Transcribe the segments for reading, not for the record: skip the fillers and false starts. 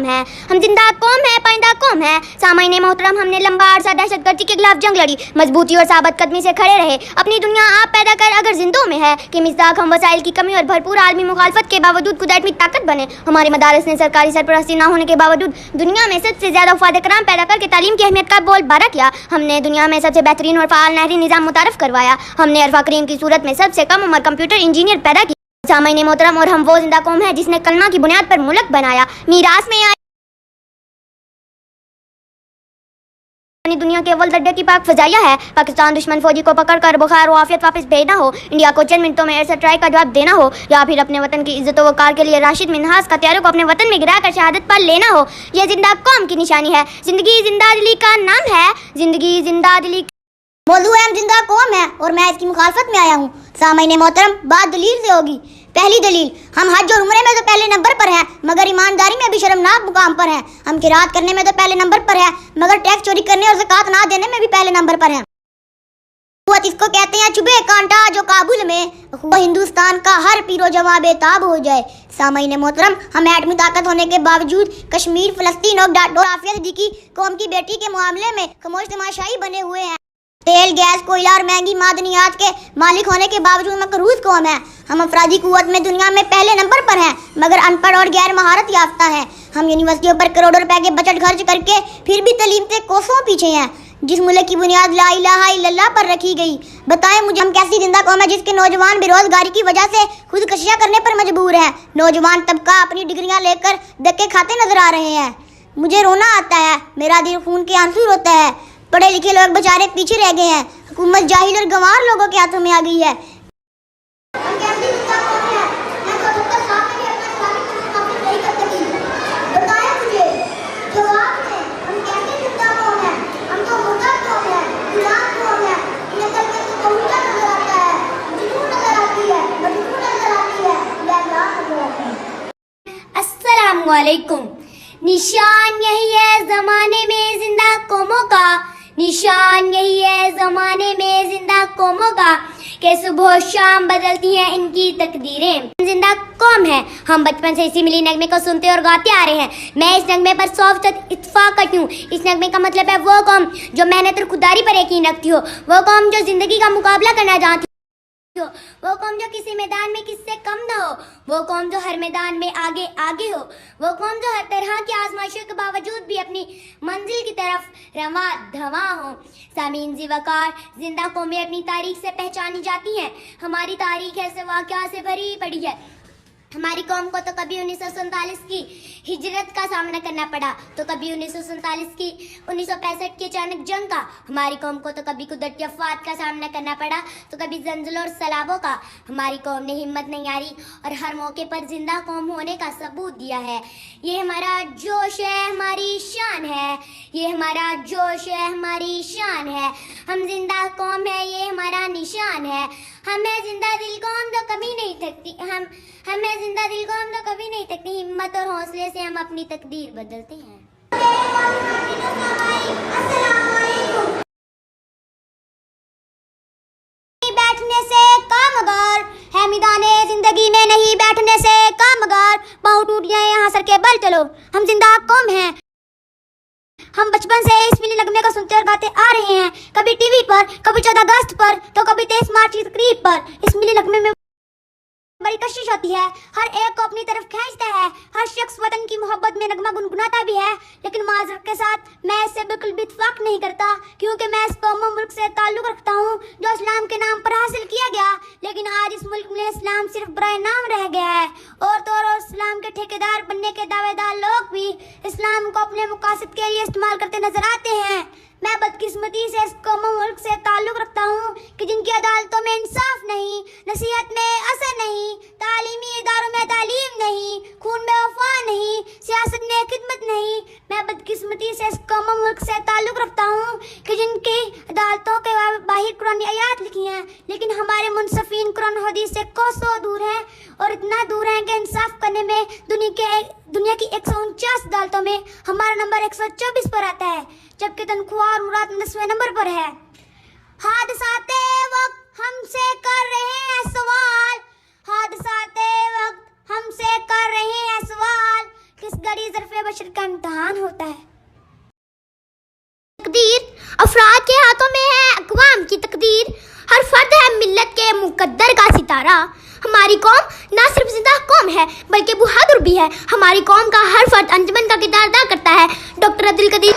कौम है, हम जिंदा कौम है, पाइंदा कौम है। सामाईने मोहतरम, हमने लंबा अरसा दहशतगर्दी के खिलाफ जंग लड़ी, मजबूती और साबित कदमी से खड़े रहे। अपनी दुनिया आप पैदा कर अगर जिंदों में है कि मिज़दाक हम वसाइल की कमी और भरपूर आलमी मुखालफत के बावजूद खुद एटमी ताकत बने। हमारे मदारस ने सरकारी सरपरस्ती ना होने के बावजूद दुनिया में सबसे ज़्यादा वफाद कराम पैदा करके तालीम की अहमियत का बोलबाला किया। हमने दुनिया में सबसे बेहतरीन और फ़ाल नहरी निज़ाम मुतारफ़ करवाया। हमने अरफा करीम की सूरत में सबसे कम उम्र कंप्यूटर इंजीनियर पैदा किया। सामाईने मोहतरम, और हम वो जिंदा कौम है जिसने कलमा की बुनियाद पर मुल्क बनाया। मीरास में दुनिया के अव्वल दर्जे की पाक फजाइया है। पाकिस्तान दुश्मन फौजी को पकड़कर बुखार और आफियत वापस भेजना हो, इंडिया को चंद मिनटों में एयर स्ट्राइक का जवाब देना हो, या फिर अपने वतन की इज्जत व वकार के लिए राशिद मिन्हास का त्यारों को अपने वतन में गिराकर शहादत पर लेना हो, यह जिंदा कौम की निशानी है। जिंदगी जिंदा दिली का नाम है, जिंदगी जिंदा दिली। मौजू है हम जिंदा कौम है और मैं इसकी मुखालफत में आया हूँ। सामाईने मोहतरम, बात दलील से होगी। पहली दलील, हम हज और उम्रे में तो पहले नंबर पर हैं, मगर ईमानदारी में भी शर्मनाक मुकाम पर हैं। हम किरात करने में तो पहले नंबर पर हैं, मगर टैक्स चोरी करने और ज़कात ना देने में भी पहले नंबर पर हैं। कुव्वत इसको कहते हैं चुभे कांटा जो काबुल में, वो हिंदुस्तान का हर पीरो जवां बेताब हो जाए। सामाईने मोहतरम, हम एटमी ताकत होने के बावजूद कश्मीर, फलस्तीन और आफिया सिद्दीकी कौम की बेटी के मामले में खामोश तमाशाई बने हुए हैं। तेल, गैस, कोयला और महंगी मादनियात के मालिक होने के बावजूद मकरूज कौम है। हम अफरादी कुव्वत में दुनिया में पहले नंबर पर हैं, मगर अनपढ़ और गैर महारत याफ्ता हैं। हम यूनिवर्सिटियों पर करोड़ों रुपए के बजट खर्च करके फिर भी तालीम से कोसों पीछे हैं, जिस मुल्क की बुनियाद ला इलाहा इल्लल्लाह पर रखी गई। बताएं मुझे, हम कैसी जिंदा कौम है जिसके नौजवान बेरोजगारी की वजह से खुदकशियां करने पर मजबूर हैं। नौजवान तबका अपनी डिग्रियां लेकर धक्के खाते नजर आ रहे हैं। मुझे रोना आता है, मेरा दिल खून के आंसू रोता है। पढ़े लिखे लोग बेचारे पीछे रह गए हैं, हुकूमत जाहिल और गंवार लोगों के हाथों में आ गई है। अस्सलाम वालेकुम। निशान यही है ज़माने में जिंदा कौमों का, निशान यही है ज़माने में जिंदा कौमों का, कि सुबह शाम बदलती हैं इनकी तकदीरें। जिंदा कौम है, हम बचपन से इसी मिली नगमे को सुनते और गाते आ रहे हैं। मैं इस नगमे पर 100% इत्फाक करती हूँ। इस नगमे का मतलब है वो कौम जो मेहनत और खुदारी पर यकीन रखती हो, वो कौम जो जिंदगी का मुकाबला करना जानती हो, वो कौम जो किसी मैदान में किससे कम ना हो, वो कौम जो हर मैदान में आगे आगे हो, वो कौम जो हर तरह की आजमाइशों के बावजूद भी अपनी मंजिल की तरफ रवा धवा हो। सामीन जी वकार, जिंदा कौमें अपनी तारीख से पहचानी जाती हैं। हमारी तारीख ऐसे वाक़या से भरी पड़ी है। हमारी कौम को तो कभी 1947 की हिजरत का सामना करना पड़ा, तो कभी 1947 की 1965 की अचानक जंग का। हमारी कौम को तो कभी कुदरती अफवात का सामना करना पड़ा, तो कभी जंजलों और सैलाबों का। हमारी कौम ने हिम्मत नहीं हारी और हर मौके पर जिंदा कौम होने का सबूत दिया है। ये हमारा जोश है, हमारी शान है, ये हमारा जोश है, हमारी शान है। हम जिंदा कौम है, ये हमारा निशान है। हमें जिंदा दिल कौम तो कभी नहीं थकती, हमें जिंदा दिल कौम तो कभी नहीं थकती। हिम्मत और हौसले से हम अपनी तकदीर बदलते हैं। बैठने से कामगार है मैदाने जिंदगी में, नहीं बैठने से कामगार, पाँव टूट जाए यहाँ सर के बल चलो। हम जिंदा कौम हैं। हम बचपन से इस मिली नगमे को सुनते और गाते आ रहे हैं, कभी टीवी पर, कभी 14 अगस्त पर, तो कभी 23 मार्च की तकरीब पर। इस मिली नगमे में बड़ी कशिश होती है, हर एक को अपनी तरफ खींचता है। हर शख्स वतन की मोहब्बत में नगमा गुनगुनाता भी है, लेकिन माजरत के साथ मैं इससे बिल्कुल भी इत्फाक नहीं करता, क्योंकि मैं इस कौम मुल्क से ताल्लुक़ रखता हूँ जो इस्लाम के नाम पर हासिल किया गया। लेकिन आज इस मुल्क में इस्लाम सिर्फ बराए नाम रह गया है, और इस्लाम के ठेकेदार बनने के दावेदार लोग भी इस्लाम को अपने मकासद के लिए इस्तेमाल करते नजर आते हैं। मैं बदकिस्मती से इस कौम मुल्क से ताल्लुक़ रखता हूँ कि जिनकी अदालतों में इंसाफ नहीं, नसीहत में असर नहीं, तालीमी इदारों में तालीम नहीं, खून में वफा नहीं, सियासत में खिदमत नहीं। मैं बदकिस्मती से इस कौम मुल्क से ताल्लुक़ रखता हूँ कि जिनकी अदालतों के बाहर कुरानी आयात लिखी हैं, लेकिन हमारे मुनसफीन कुरान हदीस से कोसों दूर हैं, और इतना दूर हैं कि इंसाफ करने में दुनिया की 149 अदालतों में हमारा नंबर 124 पर आता है, जबकि तनख्वाह और मुराद 10वें नंबर पर है। हादसाते वक्त हमसे कर रहे हैं सवाल, हादसाते वक्त हमसे कर रहे हैं सवाल, किस गड़ी ज़र्फ़े बशर का मुकद्दर का सितारा। हमारी कौम ना सिर्फ जिंदा कौम है बल्कि बहादुर भी है। हमारी कौम का हर फर्द अंजुमन का किरदार अदा करता है। डॉक्टर अब्दुल कदीर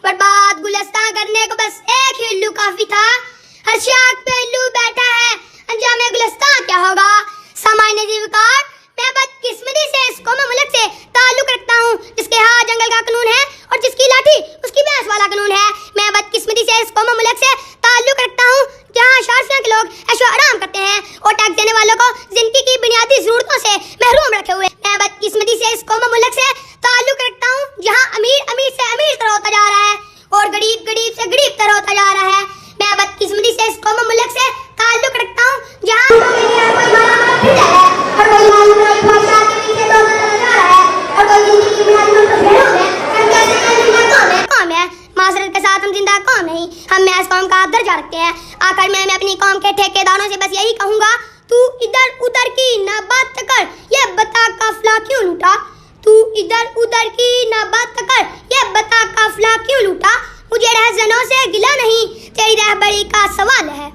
बर्बाद गुलस्तान करने को बस एक ही उल्लू काफी था। हर शाख पे उल्लू बैठा है, अंजाम गुलस्तान क्या होगा? सामान्य जीवकार, मैं बदकिस्मती से इस कौम मुल्क से ताल्लुक रखता हूँ जिसके हाथ जंगल का कानून है और जिसकी लाठी उसकी भैंस वाला कानून है। मैं बदकिस्मती से इस कौम मुल्क से ताल्लुक रखता हूँ जहाँ शार्फिया के लोग ऐशो आराम करते हैं और टैक्स देने वालों को जिंदगी की बुनियादी जरूरतों से महरूम रखे हुए। मैं बदकिस्मती से इस कौम मुल्क से ताल्लुक रखता हूँ जहाँ अमीर अमीर से अमीर तर होता जा रहा है और गरीब गरीब से गरीब तर होता जा रहा है। मैं बदकिस्मती से इस कौम मुल्क से ताल्लुक रखता हूँ मासरत के साथ हम जिंदा कौम नहीं, हम महज कौम का दर्जा रखते हैं। आखिर मैं अपनी कौम के ठेकेदारों से बस यही कहूँगा, तू इधर उधर की ना बात कर, ये बता काफिला क्यों लूटा? तू इधर उधर की ना बात कर, ये बता काफिला क्यों लूटा? मुझे रहज़नों से गिला नहीं, तेरी रहबरी का सवाल है।